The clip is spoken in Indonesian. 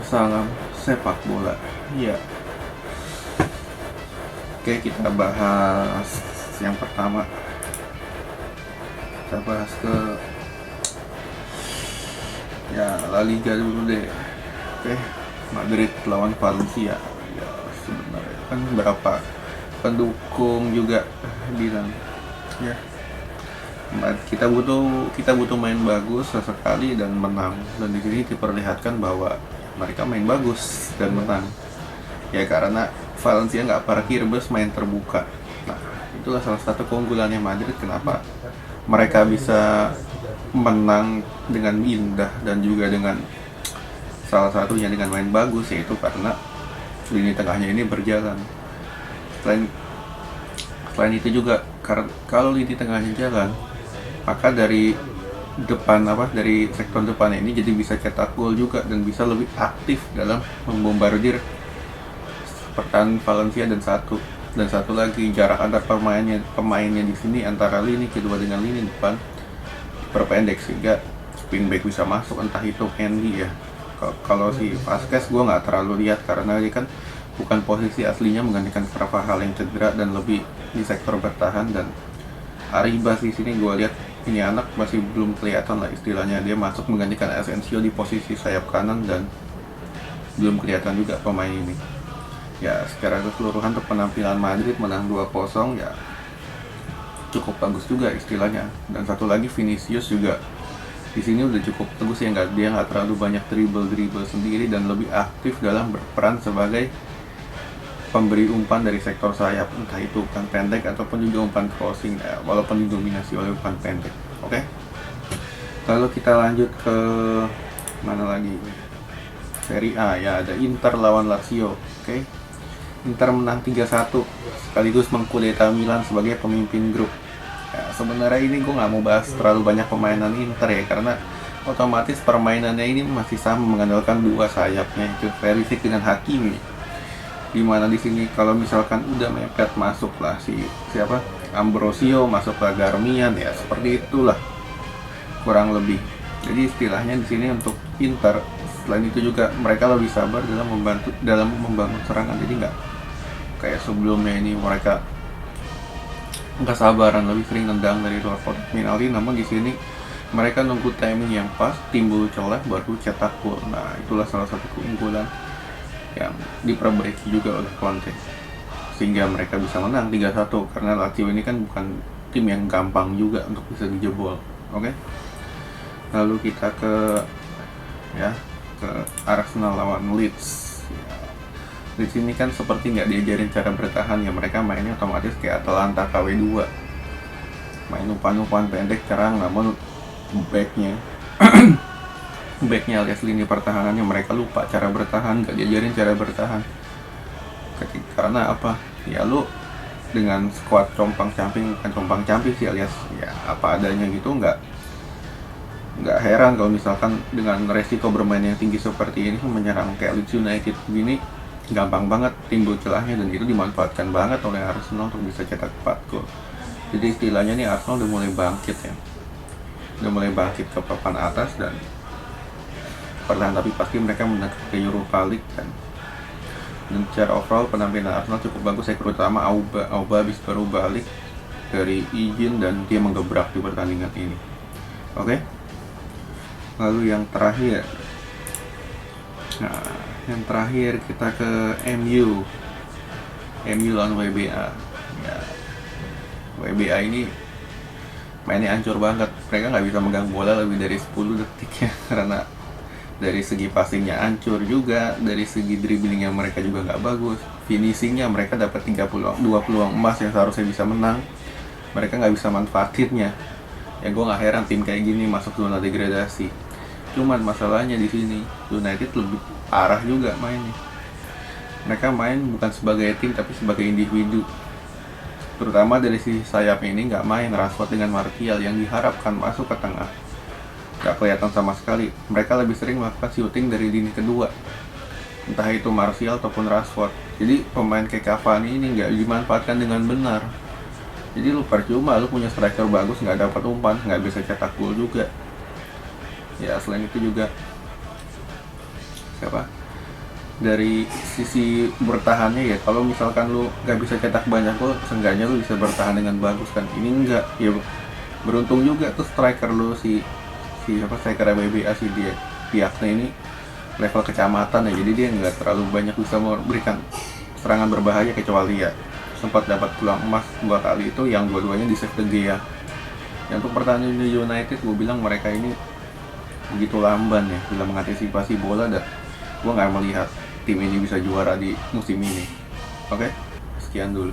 Salam sepak bola. Iya. Oke, kita bahas yang pertama. Kita bahas ke La Liga dulu deh. Oke, Madrid lawan Valencia. Ya, sebenarnya kan berapa pendukung juga bilang ya kita butuh main bagus sesekali dan menang, dan di sini diperlihatkan bahwa mereka main bagus dan menang ya, karena Valencia nggak parkir bus, main terbuka. Nah, itulah salah satu keunggulannya Madrid, kenapa mereka bisa menang dengan indah dan juga dengan salah satunya dengan main bagus, yaitu karena lini tengahnya ini berjalan. Selain selain itu juga, kalau lini tengahnya jalan, maka dari sektor depan ini jadi bisa cetak gol juga dan bisa lebih aktif dalam membombardir pertahanan Valencia. Dan satu lagi, jarak antar pemainnya di sini antara lini kedua dengan lini depan perpendek, sehingga spin back bisa masuk, entah itu Andy ya. Kalau si Vasquez gue nggak terlalu lihat karena dia kan bukan posisi aslinya, menggantikan Carvajal yang cedera dan lebih di sektor bertahan. Dan Arribas di sini gue lihat ini anak masih belum kelihatan lah istilahnya, dia masuk menggantikan Asensio di posisi sayap kanan dan belum kelihatan juga pemain ini. Ya, secara keseluruhan untuk penampilan Madrid menang 2-0 ya cukup bagus juga istilahnya. Dan satu lagi, Vinicius juga di sini udah cukup bagus ya, dia nggak terlalu banyak dribble sendiri dan lebih aktif dalam berperan sebagai pemberi umpan dari sektor sayap, entah itu umpan pendek ataupun juga umpan crossing ya, walaupun didominasi oleh umpan pendek. Oke. Lalu kita lanjut ke mana lagi? Serie A ya, ada Inter lawan Lazio. Oke. Inter menang 3-1 sekaligus mengkudeta Milan sebagai pemimpin grup. Ya, sebenarnya ini gue nggak mau bahas terlalu banyak permainan Inter ya, karena otomatis permainannya ini masih sama, mengandalkan dua sayapnya, itu Perisic dengan Hakimi. Dimana di sini kalau misalkan udah mepet, masuk lah siapa Ambrosio, masuk ke Darmian, ya seperti itulah kurang lebih. Jadi istilahnya di sini untuk Inter, selain itu juga mereka lebih sabar dalam membangun serangan. Jadi nggak kayak sebelumnya ini mereka nggak sabaran, lebih sering nendang dari luar kotak penalti. Namun di sini mereka nunggu timing yang pas, timbul celah baru cetak gol. Nah, itulah salah satu keunggulan yang diperbaiki juga oleh Conte, sehingga mereka bisa menang 3-1. Karena Lazio ini kan bukan tim yang gampang juga untuk bisa dijebol. Oke. Lalu kita ke Arsenal lawan Leeds. Di sini kan seperti nggak diajarin cara bertahan ya, mereka mainnya otomatis kayak Atalanta KW2, main umpan-umpan pendek cerang, namun backnya alias lini pertahanannya mereka lupa cara bertahan, nggak diajarin cara bertahan. Karena apa ya, lu dengan squad bukan compang camping sih, alias ya apa adanya gitu, nggak heran kalau misalkan dengan resiko bermain yang tinggi seperti ini menyerang kayak Leeds United begini, gampang banget timbul celahnya, dan itu dimanfaatkan banget oleh Arsenal untuk bisa cetak 4 gol. Jadi istilahnya nih Arsenal udah mulai bangkit ya, udah mulai bangkit ke papan atas dan perlahan tapi pasti mereka menang ke Europa League dan secara overall penampilan Arsenal cukup bagus ya, terutama Auba habis baru balik dari izin dan dia menggebrak di pertandingan ini. Oke. Lalu yang terakhir, kita ke MU lawan WBA. Ya, WBA ini mainnya hancur banget, mereka nggak bisa megang bola lebih dari 10 detik ya, karena dari segi passingnya hancur juga, dari segi dribblingnya mereka juga nggak bagus, finishingnya mereka dapat 2 peluang emas yang seharusnya bisa menang, mereka nggak bisa manfaatinnya. Ya gue nggak heran tim kayak gini masuk zona degradasi. Cuman masalahnya di sini United lebih parah juga mainnya. Mereka main bukan sebagai tim tapi sebagai individu. Terutama dari sisi sayap ini nggak main Rashford dengan Martial yang diharapkan masuk ke tengah. Nggak kelihatan sama sekali. Mereka lebih sering melakukan shooting dari lini kedua, entah itu Martial ataupun Rashford. Jadi pemain kayak Cavani ini nggak dimanfaatkan dengan benar. Jadi lu percuma, lu punya striker bagus nggak dapat umpan, nggak bisa cetak gol juga. Ya selain itu juga dari sisi bertahannya ya, kalau misalkan lu nggak bisa cetak banyak gol, seenggaknya lu bisa bertahan dengan bagus kan. Ini enggak ya, beruntung juga tuh striker lu si apa, striker BBA si dia pihaknya ini level kecamatan ya, jadi dia nggak terlalu banyak bisa memberikan serangan berbahaya, kecuali ya sempat dapat peluang emas 2 kali itu yang dua-duanya di save De Gea. Yang untuk pertandingan United, gue bilang mereka ini begitu lamban ya dalam mengantisipasi bola, dan gue nggak melihat tim ini bisa juara di musim ini. Oke, sekian dulu.